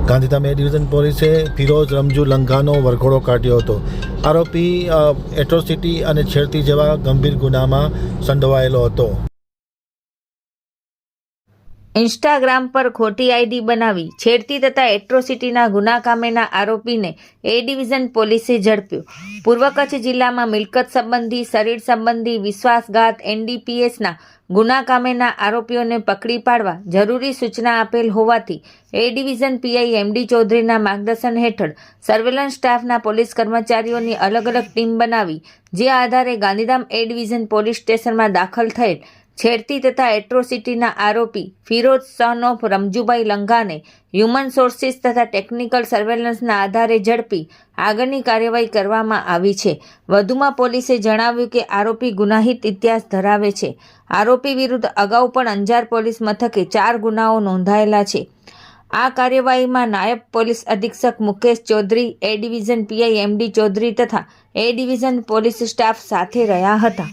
ગાંધીધામ એ division પોલીસે ફિરોઝ રમજુ લંઘાનો વરઘોડો કાઢ્યો હતો. આરોપી એટ્રોસિટી અને છેડતી જેવા ગંભીર ગુનામાં સંડોવાયેલો હતો. ઇન્સ્ટાગ્રામ પર ખોટી આઈડી બનાવી છેડતી તથા એટ્રોસિટીના ગુના કામેના આરોપીને એ ડિવિઝન પોલીસે ઝડપ્યો. પૂર્વ કચ્છ જિલ્લામાં મિલકત સંબંધી, શરીર સંબંધી, વિશ્વાસઘાત, એનડીપીએસના ગુના કામેના આરોપીઓને પકડી પાડવા જરૂરી સૂચના આપેલ હોવાથી એ ડિવિઝન પીઆઈ એમડી ચૌધરીના માર્ગદર્શન હેઠળ સર્વેલન્સ સ્ટાફના પોલીસ કર્મચારીઓની અલગ અલગ ટીમ બનાવી જે આધારે ગાંધીધામ એ ડિવિઝન પોલીસ સ્ટેશનમાં દાખલ થયેલ છેડતી તથા એટ્રોસિટીના આરોપી ફિરોઝ સન ઓફ રમજુભાઈ લંઘાને હ્યુમન સોર્સિસ તથા ટેકનિકલ સર્વેલન્સના આધારે ઝડપી આગળની કાર્યવાહી કરવામાં આવી છે. વધુમાં પોલીસે જણાવ્યું કે આરોપી ગુનાહિત ઇતિહાસ ધરાવે છે. આરોપી વિરુદ્ધ અગાઉ પણ અંજાર પોલીસ મથકે 4 ગુનાઓ નોંધાયેલા છે. આ કાર્યવાહીમાં નાયબ પોલીસ અધિક્ષક Mukesh Chaudhary, A division PI MD Chaudhary તથા એ ડિવિઝન પોલીસ સ્ટાફ સાથે રહ્યા હતા.